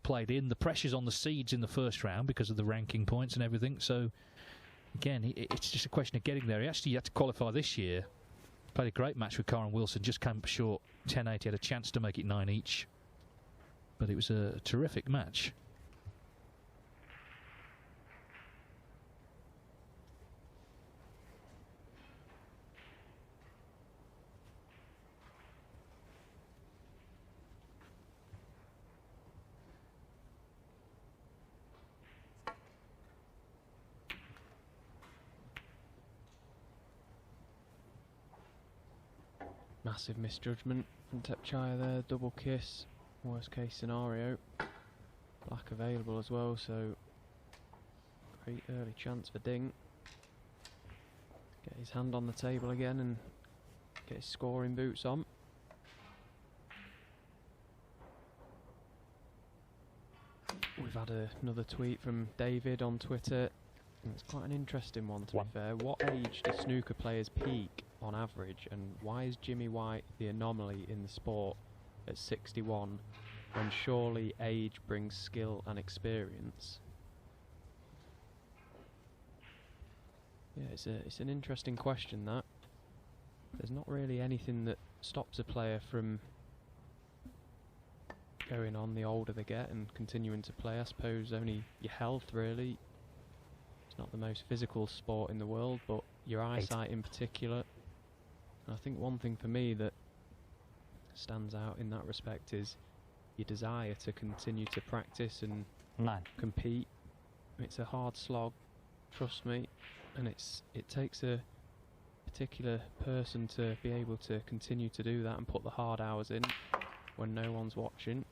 played in. The pressure's on the seeds in the first round because of the ranking points and everything. So, again, it's just a question of getting there. He actually had to qualify this year. Played a great match with Karen Wilson, just came up short 10-8. He had a chance to make it 9 each. But it was a terrific match. Massive misjudgment from Tepchaya there, double kiss, worst case scenario. Black available as well, so great early chance for Ding. Get his hand on the table again and get his scoring boots on. We've had another tweet from David on Twitter, and it's quite an interesting one to be fair. What age do snooker players peak on average, and why is Jimmy White the anomaly in the sport at 61 when surely age brings skill and experience? Yeah, it's an interesting question, that. There's not really anything that stops a player from going on the older they get and continuing to play. I suppose only your health, really. It's not the most physical sport in the world, but your eyesight in particular. And I think one thing for me that stands out in that respect is your desire to continue to practice and compete. It's a hard slog, trust me, and it takes a particular person to be able to continue to do that and put the hard hours in when no one's watching.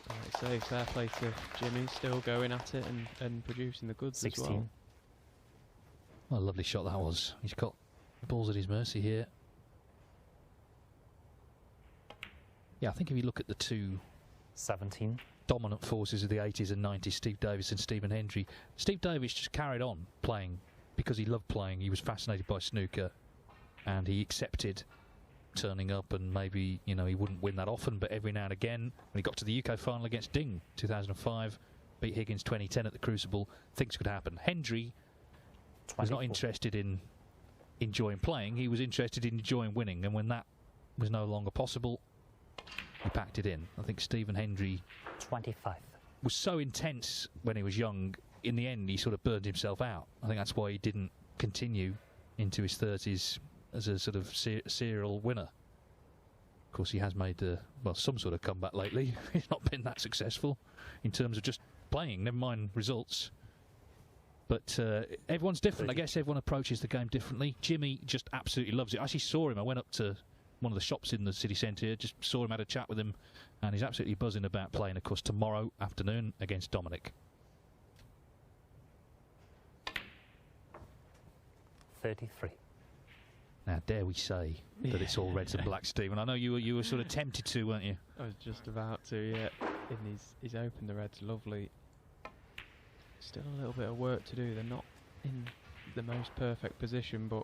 Like I say, fair play to Jimmy, still going at it and producing the goods 16. As well. What a lovely shot that was. He's got balls at his mercy here. Yeah, I think if you look at the two 17 dominant forces of the 80s and 90s, Steve Davis and Stephen Hendry. Steve Davis just carried on playing because he loved playing. He was fascinated by snooker and he accepted turning up, and maybe, you know, he wouldn't win that often, but every now and again, when he got to the UK final against Ding 2005, beat Higgins 2010 at the Crucible, things could happen. Hendry was not interested in enjoying playing, he was interested in enjoying winning, and when that was no longer possible, he packed it in. I think Stephen Hendry 25 was so intense when he was young, in the end he sort of burned himself out. I think that's why he didn't continue into his 30s as a sort of serial winner. Of course, he has made well, some sort of comeback lately. He's not been that successful in terms of just playing, never mind results. But everyone's different. I guess everyone approaches the game differently. Jimmy just absolutely loves it. I actually saw him. I went up to one of the shops in the city centre here, just saw him, had a chat with him, and he's absolutely buzzing about playing, of course, tomorrow afternoon against Dominic. 33. Now, dare we say that it's all reds and blacks, Stephen? I know you were sort of tempted to, weren't you? I was just about to, yeah. And he's opened the reds lovely. Still a little bit of work to do. They're not in the most perfect position, but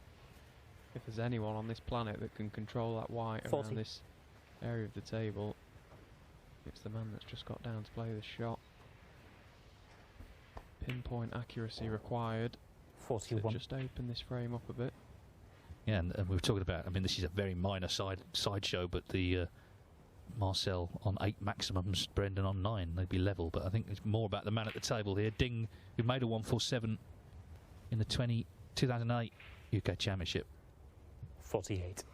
if there's anyone on this planet that can control that white 40. around this area of the table, it's the man that's just got down to play the shot. Pinpoint accuracy required. 41. To just open this frame up a bit. Yeah, and we were talking about, I mean, this is a very minor sideshow, but the Marcel on 8 maximums, Brendan on 9, they'd be level, but I think it's more about the man at the table here. Ding, who made a 147 in the 2008 UK Championship. 48.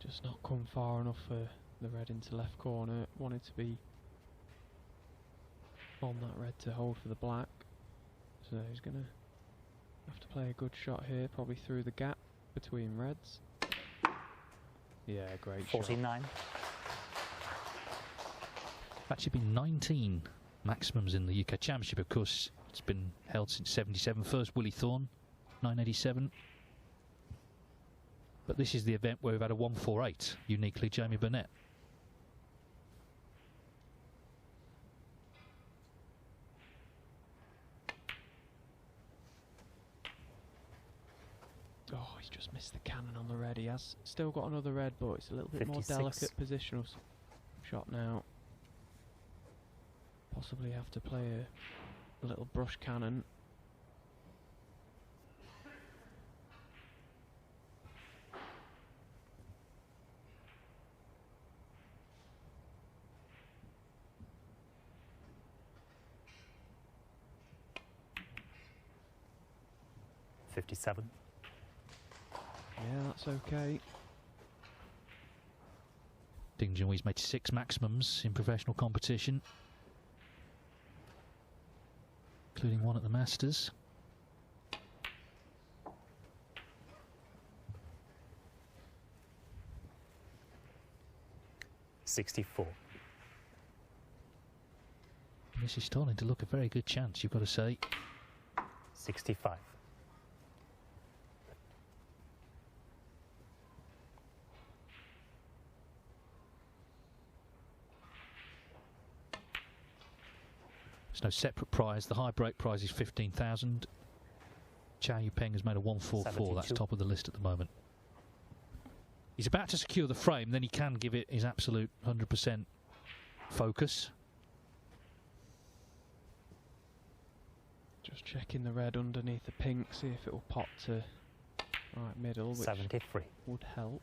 Just not come far enough for the red into left corner. Wanted to be on that red to hold for the black. So he's going to have to play a good shot here, probably through the gap between reds. Yeah, great 49. shot. Actually been 19 maximums in the UK Championship, of course. It's been held since 77. First Willie Thorne, 987. But this is the event where we've had a 148, uniquely Jamie Burnett. Gets the cannon on the red. He has still got another red, but it's a little bit 56. more delicate positional shot now. Possibly have to play a little brush cannon. .57. Yeah, that's okay. Ding Junhui's made 6 maximums in professional competition, including one at the Masters. .64. This is starting to look a very good chance, you've got to say. .65. There's no separate prize. The high break prize is 15,000. Chow Yu-peng has made a 144. That's 72. top of the list at the moment. He's about to secure the frame, then he can give it his absolute 100% focus. Just checking the red underneath the pink, see if it will pop to right middle, which 73. would help.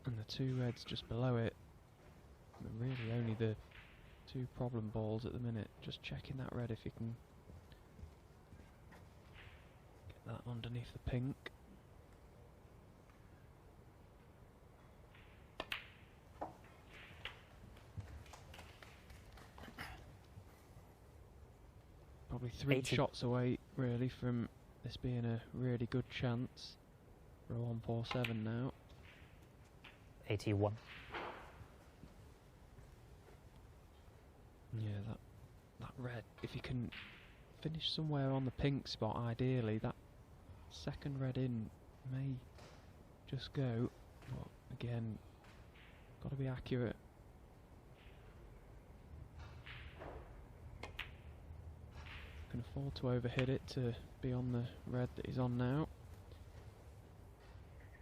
And the 2 reds just below it. But really only the 2 problem balls at the minute. Just checking that red if you can get that underneath the pink. Probably 3 80. shots away really from this being a really good chance for a 147 now. 81. Yeah, that red, if you can finish somewhere on the pink spot, ideally, that second red in may just go. But again, got to be accurate. Can afford to overhit it to be on the red that he's on now.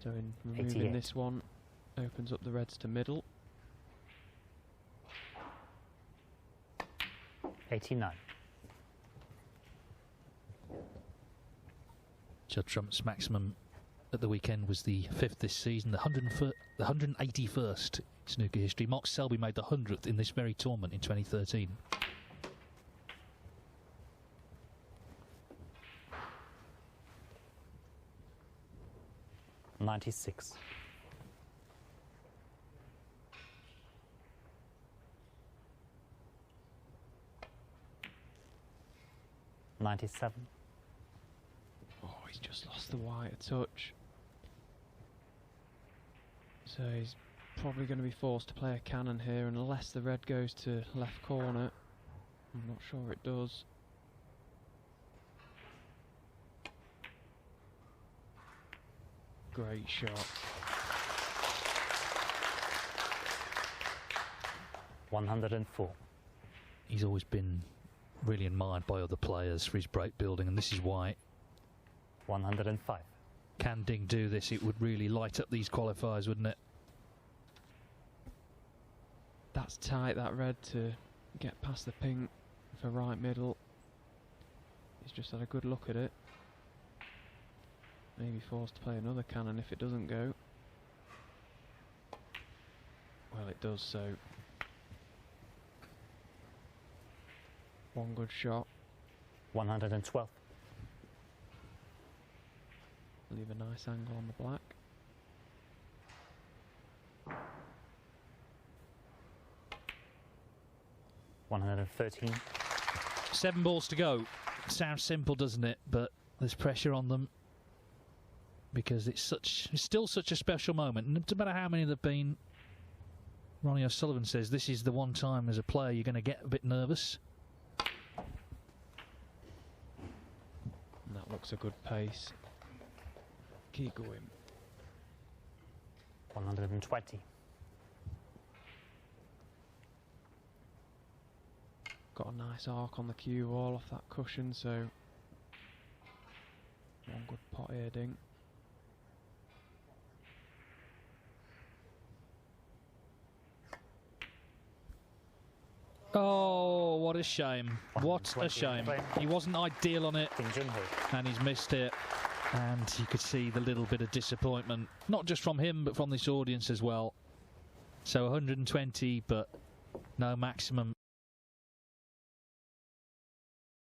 So in removing 88. this one, opens up the reds to middle. 89. Judd Trump's maximum at the weekend was the 5th this season, the 181st in snooker history. Mark Selby made the 100th in this very tournament in 2013. .96. .97. Oh, he's just lost the white a touch. So he's probably going to be forced to play a cannon here unless the red goes to left corner. I'm not sure it does. Great shot. 104. He's always been really admired by other players for his break building, and this is why. 105. Can Ding do this? It would really light up these qualifiers, wouldn't it? That's tight, that red, to get past the pink for right middle. He's just had a good look at it. Maybe forced to play another cannon if it doesn't go. Well, it does, so one good shot. 112. Leave a nice angle on the black. .113. 7 balls to go. Sounds simple, doesn't it? But there's pressure on them because it's still such a special moment. And no matter how many there've been, Ronnie O'Sullivan says this is the one time as a player you're going to get a bit nervous. And that looks a good pace. Keep going. 120. Got a nice arc on the cue wall off that cushion, so one good hot ear dink. Oh, what a shame. What a shame. He wasn't ideal on it, Junhui. and he's missed it. And you could see the little bit of disappointment, not just from him, but from this audience as well. So 120, but no maximum.